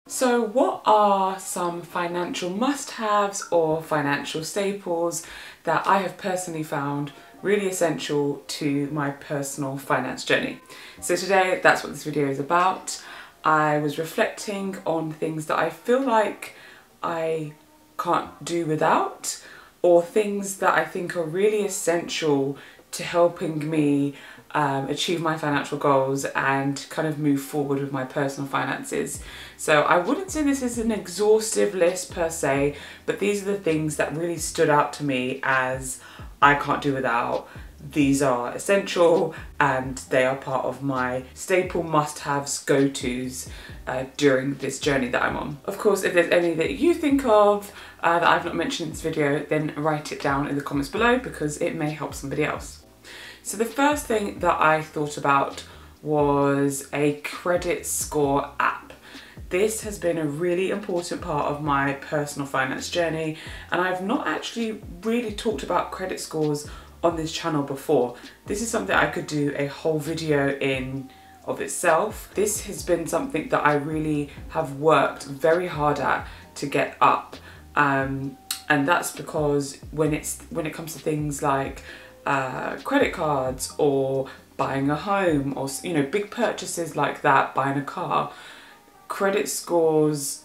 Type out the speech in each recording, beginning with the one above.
So what are some financial must-haves or financial staples that I have personally found really essential to my personal finance journey? So today, that's what this video is about. I was reflecting on things that I feel like I can't do without, or things that I think are really essential to helping me achieve my financial goals and kind of move forward with my personal finances. So I wouldn't say this is an exhaustive list per se, but these are the things that really stood out to me as I can't do without. These are essential and they are part of my staple must-haves, go-tos during this journey that I'm on. Of course, if there's any that you think of that I've not mentioned in this video, then write it down in the comments below because it may help somebody else. So the first thing that I thought about was a credit score app. This has been a really important part of my personal finance journey, and I've not actually really talked about credit scores on this channel before. This is something I could do a whole video in of itself. This has been something that I really have worked very hard at to get up, and that's because when it comes to things like credit cards or buying a home or big purchases like that, buying a car, credit scores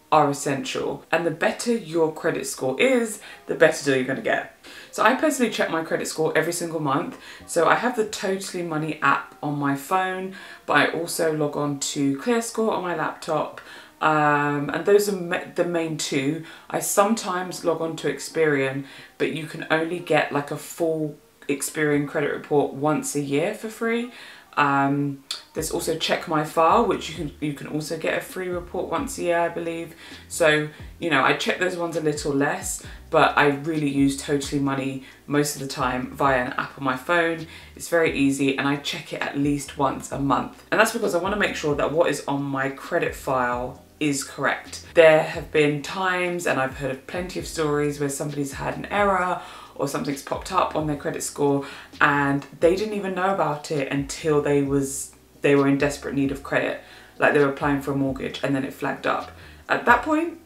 are essential, and the better your credit score is, the better deal you're going to get. So I personally check my credit score every single month. So I have the Totally Money app on my phone, but I also log on to ClearScore on my laptop. And those are the main two. I sometimes log on to Experian, but you can only get like a full Experian credit report once a year for free. There's also Check My File, which you can also get a free report once a year, I believe. So, I check those ones a little less, but I really use Totally Money most of the time via an app on my phone. It's very easy, and I check it at least once a month. And that's because I want to make sure that what is on my credit file is correct. There have been times, and I've heard of plenty of stories where somebody's had an error or something's popped up on their credit score and they didn't even know about it until they were in desperate need of credit, like they were applying for a mortgage, and then it flagged up. At that point,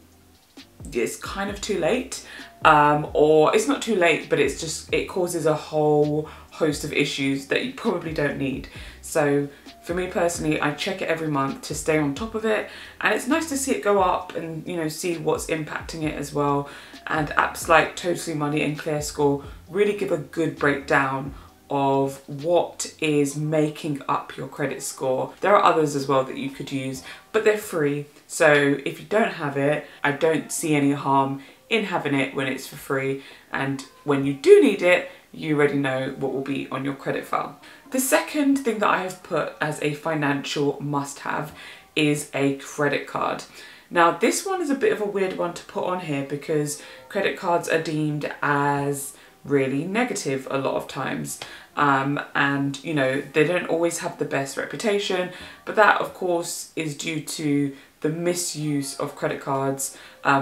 it's kind of too late, or it's not too late, but it causes a whole host of issues that you probably don't need. So for me personally, I check it every month to stay on top of it, and it's nice to see it go up and see what's impacting it as well. And apps like Totally Money and ClearScore really give a good breakdown of what is making up your credit score. There are others as well that you could use, but they're free. So if you don't have it, I don't see any harm in having it when it's for free. And when you do need it, you already know what will be on your credit file. The second thing that I have put as a financial must-have is a credit card. Now this one is a bit of a weird one to put on here because credit cards are deemed as really negative a lot of times, and they don't always have the best reputation, but that of course is due to the misuse of credit cards,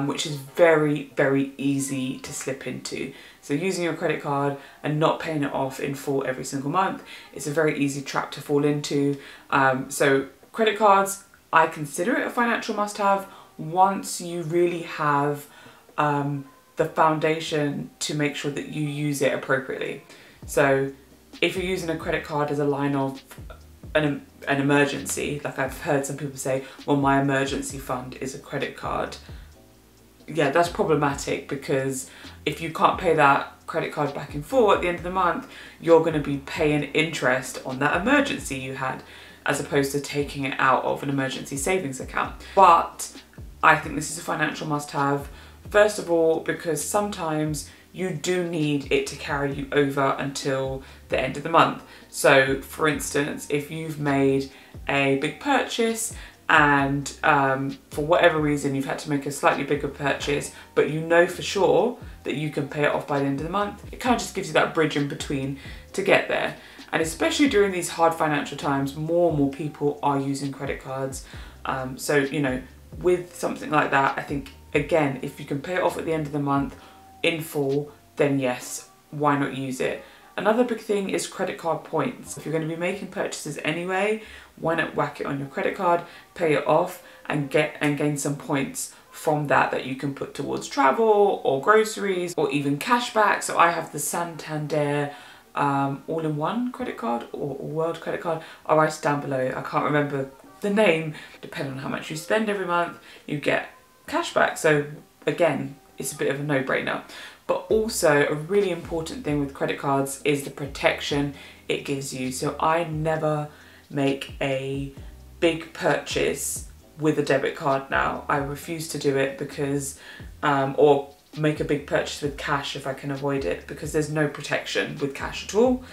which is very, very easy to slip into. So using your credit card and not paying it off in full every single month is a very easy trap to fall into. So credit cards, I consider it a financial must-have once you really have the foundation to make sure that you use it appropriately. So if you're using a credit card as a line of an emergency, like I've heard some people say, well, my emergency fund is a credit card. Yeah, that's problematic because if you can't pay that credit card back in full at the end of the month, you're going to be paying interest on that emergency you had, as opposed to taking it out of an emergency savings account. But I think this is a financial must-have. First of all, because sometimes you do need it to carry you over until the end of the month. So for instance, if you've made a big purchase and for whatever reason you've had to make a slightly bigger purchase, but you know for sure that you can pay it off by the end of the month, it kind of just gives you that bridge in between to get there. And especially during these hard financial times, more and more people are using credit cards. So, with something like that, I think, again, if you can pay it off at the end of the month in full, then yes, why not use it? Another big thing is credit card points. If you're going to be making purchases anyway, why not whack it on your credit card, pay it off, and gain some points from that you can put towards travel or groceries or even cashback. So I have the Santander all-in-one credit card or world credit card. I'll write it down below. I can't remember the name. Depending on how much you spend every month, you get cashback. So again, it's a bit of a no-brainer. But also a really important thing with credit cards is the protection it gives you. So I never make a big purchase with a debit card now. I refuse to do it because, or make a big purchase with cash if I can avoid it, because there's no protection with cash at all.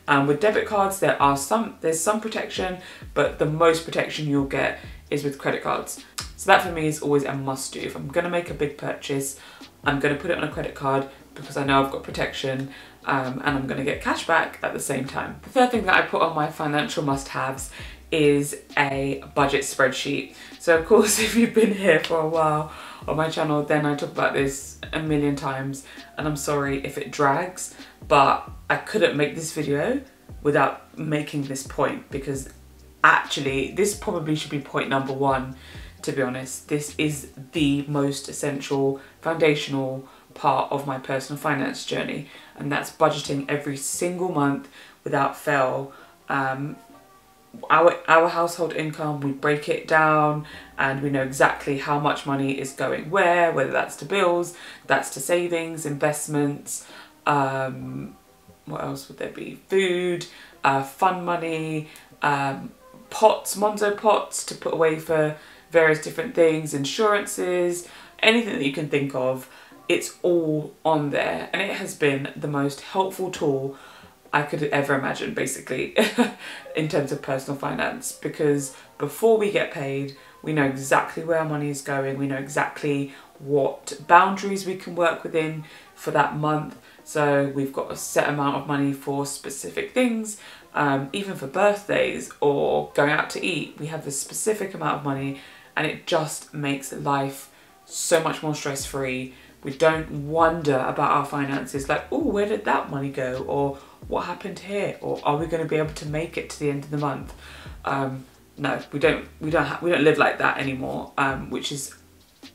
With debit cards, there's some protection, but the most protection you'll get is with credit cards. So that for me is always a must do. If I'm gonna make a big purchase, I'm gonna put it on a credit card because I know I've got protection, and I'm gonna get cash back at the same time. The third thing that I put on my financial must-haves is a budget spreadsheet. So of course, if you've been here for a while on my channel, then I talk about this a million times, and I'm sorry if it drags, but I couldn't make this video without making this point, because actually this probably should be point number one, to be honest. This is the most essential, foundational part of my personal finance journey, and that's budgeting every single month without fail. Our household income, we break it down and we know exactly how much money is going where, whether that's to bills, that's to savings, investments, what else would there be? Food, fun money, pots, Monzo pots to put away for various different things, insurances, anything that you can think of. It's all on there, and it has been the most helpful tool I could ever imagine, basically, in terms of personal finance, because before we get paid, we know exactly where our money is going, we know exactly what boundaries we can work within for that month. So we've got a set amount of money for specific things, even for birthdays or going out to eat, we have this specific amount of money, and it just makes life so much more stress-free. We don't wonder about our finances like, oh, where did that money go? Or what happened here? Or are we going to be able to make it to the end of the month? No, we don't live like that anymore, which is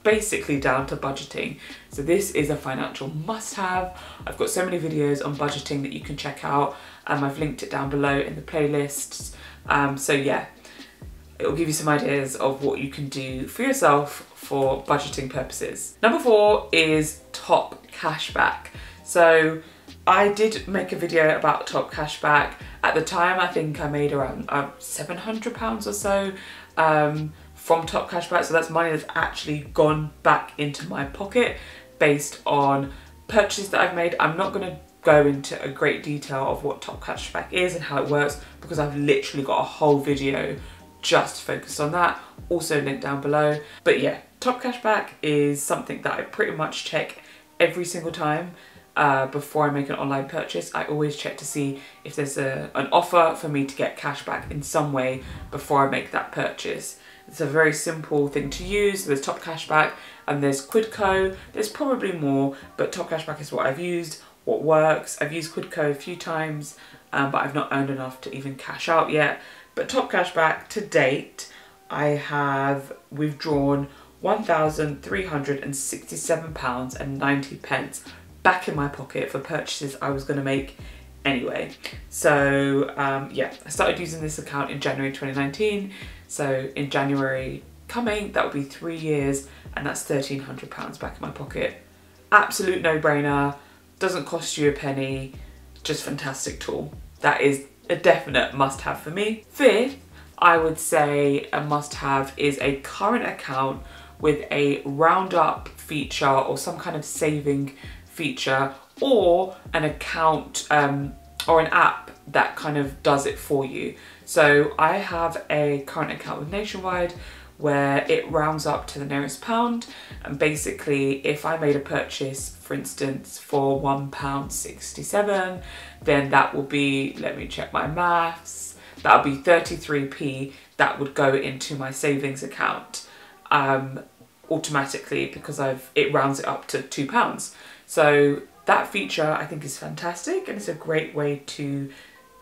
basically down to budgeting. So this is a financial must-have. I've got so many videos on budgeting that you can check out. I've linked it down below in the playlists. So yeah, it will give you some ideas of what you can do for yourself for budgeting purposes. Number 4 is top cashback. So I did make a video about top cashback. At the time, I think I made around £700 or so from top cashback. So that's money that's actually gone back into my pocket based on purchases that I've made. I'm not going to go into a great detail of what top cashback is and how it works, because I've literally got a whole video just focused on that, also linked down below. But yeah, top cashback is something that I pretty much check every single time before I make an online purchase. I always check to see if there's an offer for me to get cashback in some way before I make that purchase. It's a very simple thing to use. There's top cashback and there's Quidco. There's probably more, but top cashback is what I've used, what works. I've used Quidco a few times, but I've not earned enough to even cash out yet. But top cashback to date, I have withdrawn £1,367.90 back in my pocket for purchases I was going to make anyway. So yeah, I started using this account in January 2019. So in January coming, that will be 3 years, and that's £1,300 back in my pocket. Absolute no-brainer, doesn't cost you a penny, just fantastic tool. That is a definite must-have for me. 5th, I would say a must-have is a current account with a roundup feature or some kind of saving feature, or an account or an app that kind of does it for you. So I have a current account with Nationwide where it rounds up to the nearest pound, and basically if I made a purchase, for instance, for £1.67, then that will be, let me check my maths, that would be 33p that would go into my savings account automatically, because it rounds it up to £2. So that feature I think is fantastic, and it's a great way to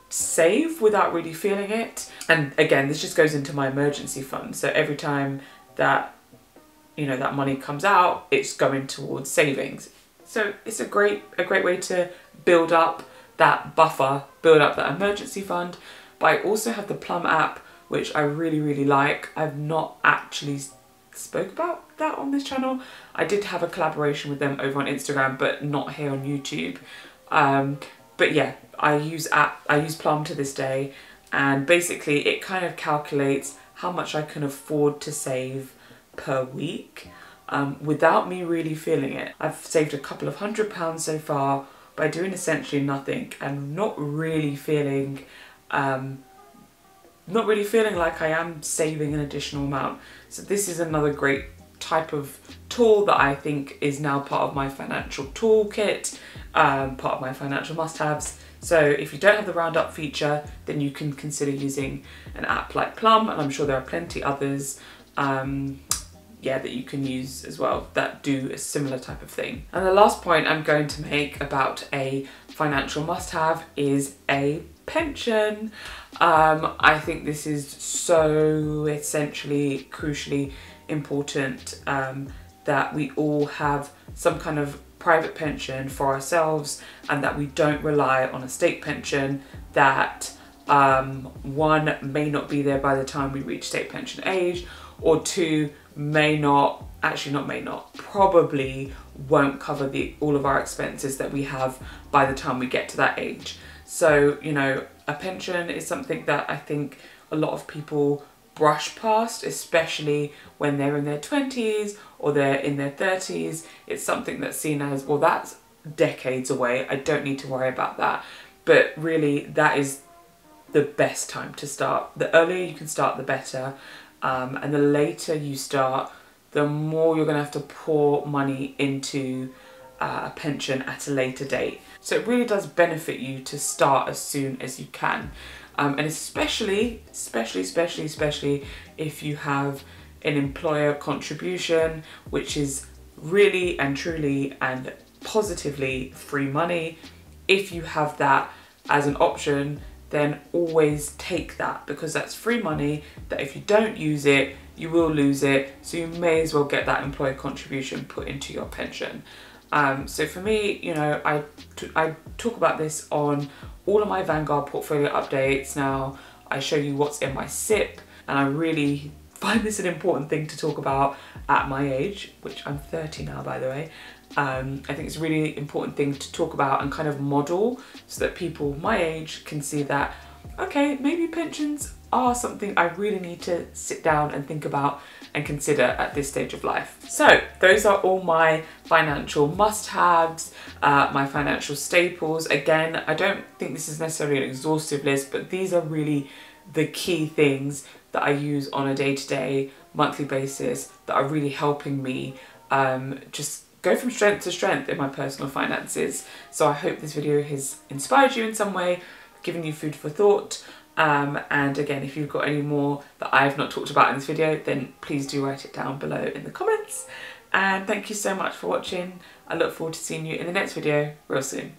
save without really feeling it. And again, this just goes into my emergency fund. So every time that, you know, that money comes out, it's going towards savings. So it's a great way to build up that buffer, build up that emergency fund. But I also have the Plum app, which I really like. I've not actually spoke about that on this channel. I did have a collaboration with them over on Instagram, but not here on YouTube. But yeah, I use Plum to this day, and basically it kind of calculates how much I can afford to save per week without me really feeling it. I've saved a couple of £100 so far by doing essentially nothing and not really feeling like I am saving an additional amount. So this is another great type of tool that I think is now part of my financial toolkit, part of my financial must-haves. So if you don't have the roundup feature, then you can consider using an app like Plum, and I'm sure there are plenty others that you can use as well that do a similar type of thing. And the last point I'm going to make about a financial must-have is a pension. I think this is so essentially, crucially important that we all have some kind of private pension for ourselves, and that we don't rely on a state pension that one, may not be there by the time we reach state pension age, or two, probably won't cover all of our expenses that we have by the time we get to that age. So, you know, a pension is something that I think a lot of people brush past, especially when they're in their 20s or they're in their 30s. It's something that's seen as, well, that's decades away, I don't need to worry about that. But really, that is the best time to start. The earlier you can start, the better. And the later you start, the more you're going to have to pour money into a pension at a later date. So it really does benefit you to start as soon as you can. And especially if you have an employer contribution, which is really and truly and positively free money. If you have that as an option, then always take that, because that's free money that if you don't use it, you will lose it. So you may as well get that employer contribution put into your pension. So for me, you know, I talk about this on all of my Vanguard portfolio updates now. I show you what's in my SIP, and I really find this an important thing to talk about at my age, which I'm 30 now, by the way. I think it's a really important thing to talk about and kind of model, so that people my age can see that, okay, maybe pensions are something I really need to sit down and think about and consider at this stage of life. So those are all my financial must-haves, my financial staples. Again, I don't think this is necessarily an exhaustive list, but these are really the key things that I use on a day-to-day, monthly basis that are really helping me just go from strength to strength in my personal finances. So I hope this video has inspired you in some way, given you food for thought. And again, if you've got any more that I've not talked about in this video, then please do write it down below in the comments. And thank you so much for watching. I look forward to seeing you in the next video real soon.